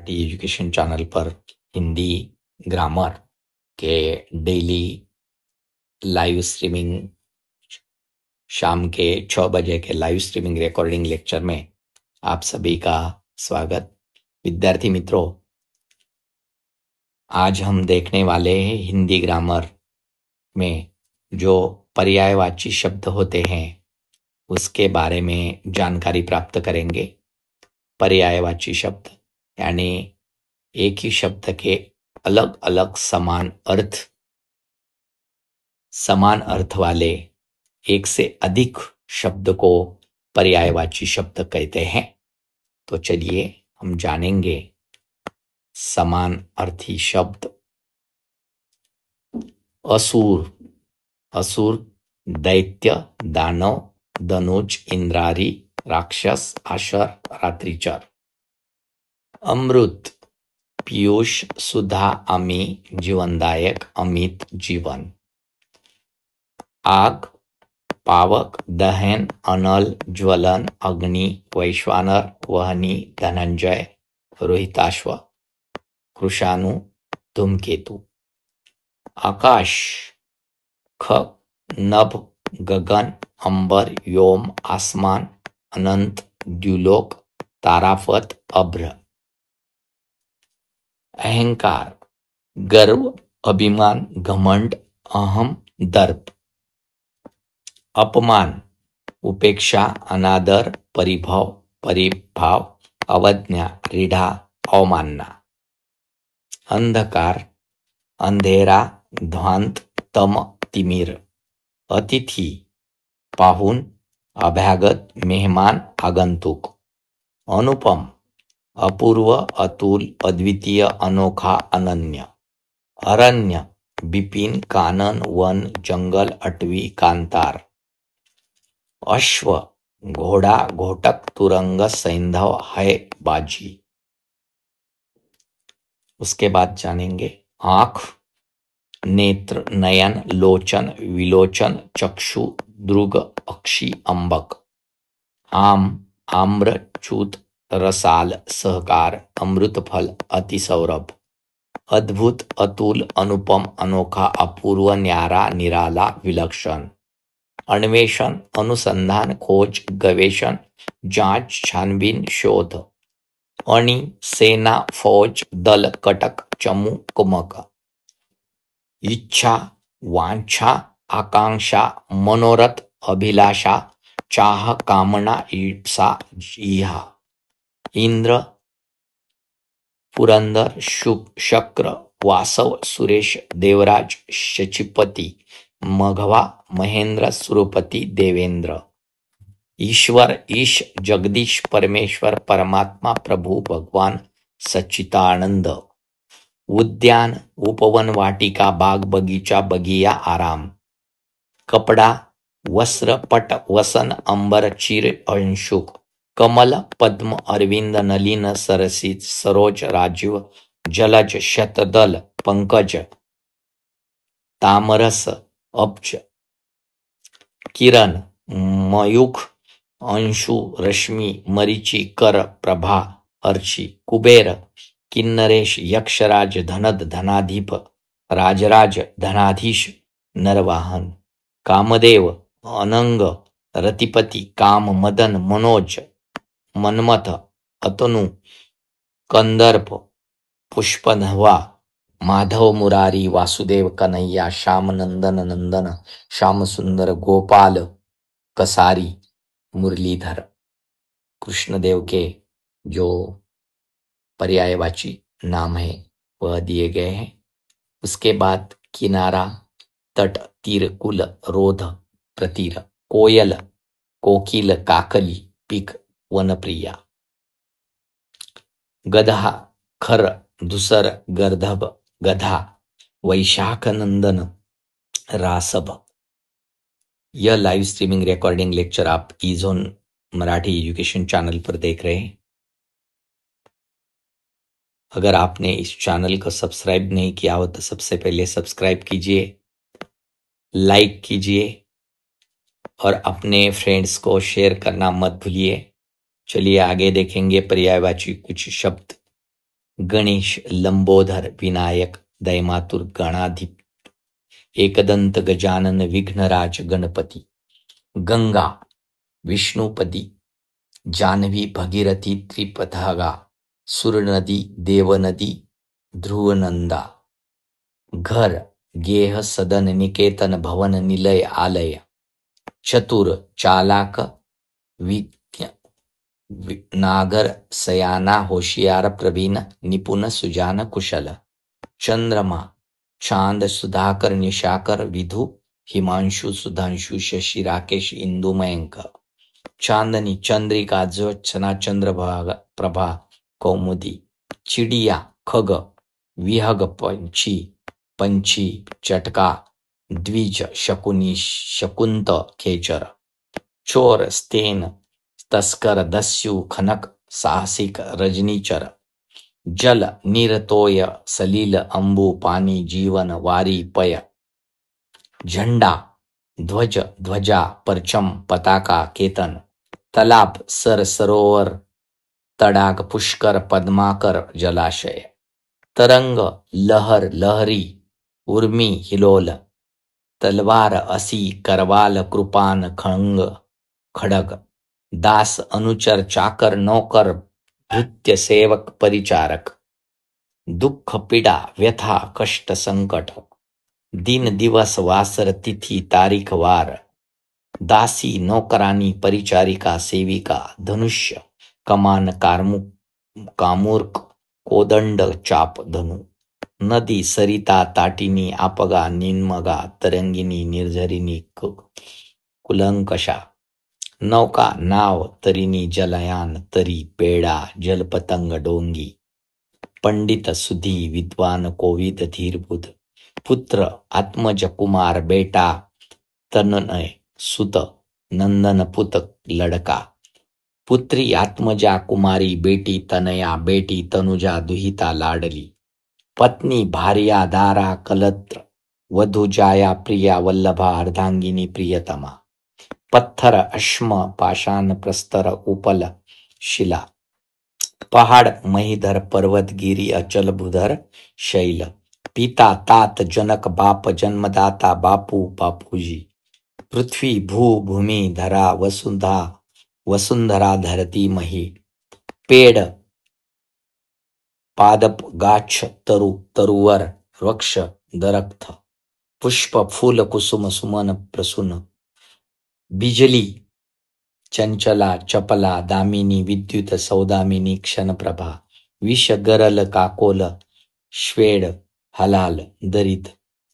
Education channel पर Hindi grammar के daily live streaming शाम के 6 बजे के लाइव स्ट्रीमिंग रिकॉर्डिंग लेक्चर में आप सभी का स्वागत। विद्यार्थी मित्रों, आज हम देखने वाले हैं हिंदी ग्रामर में जो पर्यायवाची शब्द होते हैं उसके बारे में जानकारी प्राप्त करेंगे। पर्यायवाची शब्द यानी एक ही शब्द के अलग अलग समान अर्थ वाले एक से अधिक शब्द को पर्यायवाची शब्द कहते हैं। तो चलिए हम जानेंगे समान अर्थी शब्द। असुर, असुर दैत्य, दानव, धनुज, इंद्रारी, राक्षस, आशर, रात्रिचर। अमृत, पीयूष, सुधा, अमी, जीवनदायक, अमित, जीवन। आग, पावक, दहन, अनल, ज्वलन, अग्नि, वैश्वानर, वहनी, धनंजय, रोहिताश्व, कृषाणु, धूमकेतु। आकाश, ख, नभ, गगन, अंबर, व्योम, आसमान, अनंत, द्युलोक, तारापथ, अभ्र। अहंकार, गर्व, अभिमान, घमंड, अहम, दर्प। अपमान, उपेक्षा, अनादर, परिभाव, अवज्ञा, रीढ़ा, अवमानना। अंधकार, अंधेरा, ध्वांत, तम, तिमिर। अतिथि, पाहुन, अभ्यागत, मेहमान, आगंतुक। अनुपम, अपूर्व, अतुल, अद्वितीय, अनोखा, अनन्य। अरण्य, बिपिन, कानन, वन, जंगल, अटवी, कांतार। अश्व, घोड़ा, घोटक, तुरंग, सैंधव, है, बाजी। उसके बाद जानेंगे आंख, नेत्र, नयन, लोचन, विलोचन, चक्षु, दृग, अक्षी, अंबक। आम, आम्र, च्युत, रसाल, सहकार, अमृतफल, अतिसौरभ। अद्भुत, अतुल, अनुपम, अनोखा, अपूर्व, न्यारा, निराला, विलक्षण। अन्वेषण, अनुसंधान, खोज, गवेषण, जांच, छानबीन, शोध। अणि, सेना, फौज, दल, कटक, चमू, कुमक। इच्छा, वांछा, आकांक्षा, मनोरथ, अभिलाषा, चाह, कामना, ईप्सा, इहा। इंद्र, पुरंदर, शक्र, वासव, सुरेश, देवराज, शचीपति, मघवा, महेंद्र, सुरपति, देवेंद्र। ईश्वर, ईश, जगदीश, परमेश्वर, परमात्मा, प्रभु, भगवान, सच्चिदानंद। उद्यान, उपवन, वाटिका, बाग, बगीचा, बगिया, आराम। कपड़ा, वस्त्र, पट, वसन, अंबर, चिर, अंशुक। कमल, पद्म, अरविंद, नलिन, सरसित, सरोज, राजीव, जलज, शतदल, पंकज, तामरस, अब्ज। किरण, मयूख, अंशु, रश्मि, मरीचि, कर, प्रभा, अर्ची। कुबेर, किन्नरेश, यक्षराज, धनद, धनाधिप, राजराज, धनाधीश, नरवाहन। कामदेव, अनंग, रतिपति, काम, मदन, मनोज, मनमथ, अतनु, कंदर्प, पुष्पधवा, माधव, मुरारी, वासुदेव, कन्हैया, श्याम, नंदन, नंदन, श्याम सुंदर, गोपाल, कसारी, मुरलीधर। कृष्णदेव के जो पर्यायवाची नाम है वह दिए गए हैं। उसके बाद किनारा, तट, तीर, कुल, रोध, प्रतीर। कोयल, कोकिल, काकली, पीक, वनप्रिया। गधा, खर, धुसर, गर्दभ, गधा, वैशाख नंदन, रासभ। यह लाइव स्ट्रीमिंग रिकॉर्डिंग लेक्चर आप ईज़ोन मराठी एजुकेशन चैनल पर देख रहे हैं। अगर आपने इस चैनल को सब्सक्राइब नहीं किया हो तो सबसे पहले सब्सक्राइब कीजिए, लाइक कीजिए और अपने फ्रेंड्स को शेयर करना मत भूलिए। चलिए आगे देखेंगे पर्यायवाची कुछ शब्द। गणेश, लंबोदर, विनायक, दैमातुर, गणाधिप, एकदंत, गजानन, विघ्नराज, गणपती. गंगा, विष्णुपदी, जान्हवी, भगीरथी, त्रिपथागा, सुरनदी, देवनदी, ध्रुवनंदा. घर, गेह, सदन, निकेतन, भवन, निलय, आलय. चतुर, चालाक, विज्ञ, नागर, सयाना, होशियार, प्रवीण, निपुण, सुजान, कुशल. चंद्रमा, चांद, सुधाकर, निशाकर, विधु, हिमांशु, सुधांशु, शशि, राकेश, इंदु, मयंक. चांदनी, चंद्रिका, ज्योत्सना, चंद्रभागा, प्रभा, कौमुदी. चिड़िया, खग, विहग, पंछी, पंछी, चटका, द्विज, शकुनी, शकुंत, खेचर. चोर, स्तेन, तस्कर, दस्यु, खनक, साहसिक, रजनीचर. जल, निरतोय, सलील, अंबु, पानी, जीवन, वारी, पय. झंडा, ध्वज, ध्वजा, परचम, पताका, केतन. तालाब, सर, सरोवर, तडाग, पुष्कर, पद्माकर, जलाशय. तरंग, लहर, लहरी, उर्मी, हिलोल. तलवार, असी, करवाल, कृपान, खंग, खडग. दास, अनुचर, चाकर, नौकर, भृत्य, सेवक, परिचारक. दुःख, पीडा, व्यथा, कष्ट, संकट. दिन, दिवस, वासर, तिथी, तारीख, वार. दासी, नौकरानी, परिचारिका, सेविका. धनुष्य, कमान, कामूर्क, कोदंड, चाप, धनु. नदी, सरिता, ताटिनी, आपगा, निन्मगा, तरंगिनी, निर्झरिणी, कुलंकषा. नौका, नाव, तरिणी, जलयान, तरी, पेडा, जलपतंग, डोंगी. पंडित, सुधी, विद्वान, कोविद, धीरबुध. पुत्र, आत्मज, कुमार, बेटा, तनय, सुत, नंदन, पुत, लड़का. पुत्री, आत्मजा, कुमारी, बेटी, तनया, बेटी, तनुजा, दुहिता, लाडली. पत्नी, भार्या, दारा, कलत्र, वधू, जाया, प्रिया, वल्लभा, अर्धांगिनी, प्रियतमा. पत्थर, अश्म, पाषाण, प्रस्तर, उपल, शिला. पहाड़, महीधर, पर्वत, गिरी, अचल, भूधर, शैल. पिता, तात, जनक, बाप, जन्मदाता, बापू, बापूजी. पृथ्वी, भू, भूमि, धरा, वसुधा, वसुंधरा, धरती, मही. पेड़, पादप, गाछ, तरु, तरुवर, वृक्ष, दरख्त. पुष्प, फूल, कुसुम, सुमन, प्रसून. बिजली, चंचला, चपला, दामिनी, विद्युत, सौदामिनी, क्षणप्रभा. विष, गरल, काकोल, श्वेड, हलाल, दरिद,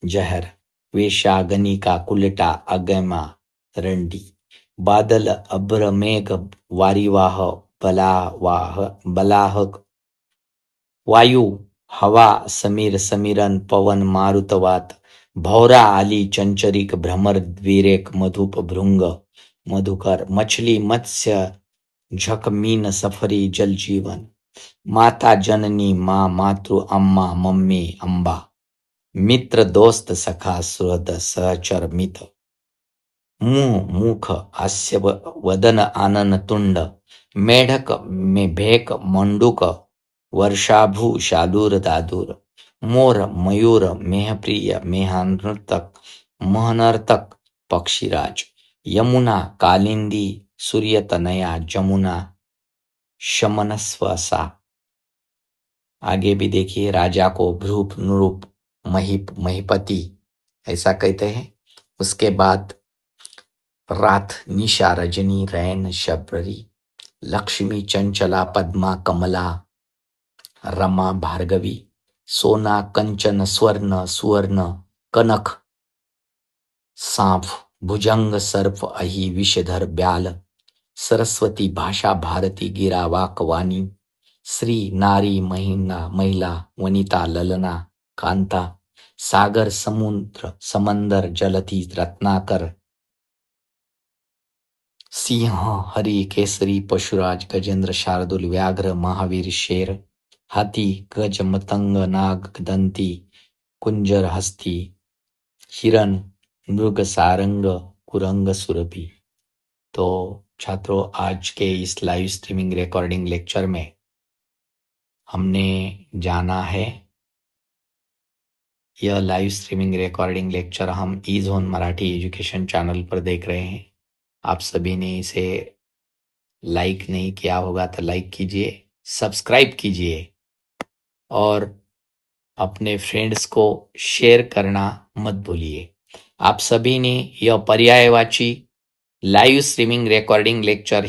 जहर. वेशा, गनिका, कुलटा, अगमा, रंडी. बादल, अभ्र, मेघ, वारीवाह, बलाहक. वायू, हवा, समीर, समीरन, पवन, मारुतवात. भौरा, आली, चंचरिक, भ्रमर, द्विरेक, मधुप, भृंग, मधुकर. मछली, मत्स्य, झक, मीन, सफरी, जल जीवन. माता, जननी, माँ, मातृ, अम्मा, मम्मी, अम्बा. मित्र, दोस्त, सखा, सुहृद, सहचर, मित. मुंह, मुख, हास्य, वदन, आनन, तुंड. मेढक, भेक, मंडूक, वर्षाभू, शादूर, दादूर. मोर, मयूर, मेहप्रिय, मेहानर्तक, महनर्तक, पक्षीराज. यमुना, कालिंदी, सूर्यतनया, जमुना, शमनस्वसा. आगे भी देखिए, राजा को भ्रूप, नृप, महीपति ऐसा कहते हैं. उसके बाद रात, निशा, रजनी, रैन, शबरी. लक्ष्मी, चंचला, पद्मा, कमला, रमा, भार्गवी. सोना, कंचन, स्वर्ण, सुवर्ण, कनक, सांप, भुजंग, सर्प, अहि, विषधर, ब्याल. सरस्वती, भाषा, भारती, गिरा, वाक, वाणी. स्त्री, नारी, महिला, वनिता, ललना, कांता. सागर, समुद्र, समंदर, जलधि, रत्नाकर. सिंह, हरि, केसरी, पशुराज, गजेंद्र, शार्दुल, व्याघ्र, महावीर, शेर. हाथी, गज, मतंग, नाग, दंती, कुंजर, हस्ती. हिरण, मृग, सारंग, कुरंग, सुरभि. तो छात्रों, आज के इस लाइव स्ट्रीमिंग रिकॉर्डिंग लेक्चर में हमने जाना है। यह लाइव स्ट्रीमिंग रिकॉर्डिंग लेक्चर हम ई-ज़ोन मराठी एजुकेशन चैनल पर देख रहे हैं। आप सभी ने इसे लाइक नहीं किया होगा तो लाइक कीजिए, सब्सक्राइब कीजिए और अपने फ्रेंड्स को शेयर करना मत भूलिए। आप सभी ने यह पर्यायवाची लाइव स्ट्रीमिंग रिकॉर्डिंग लेक्चर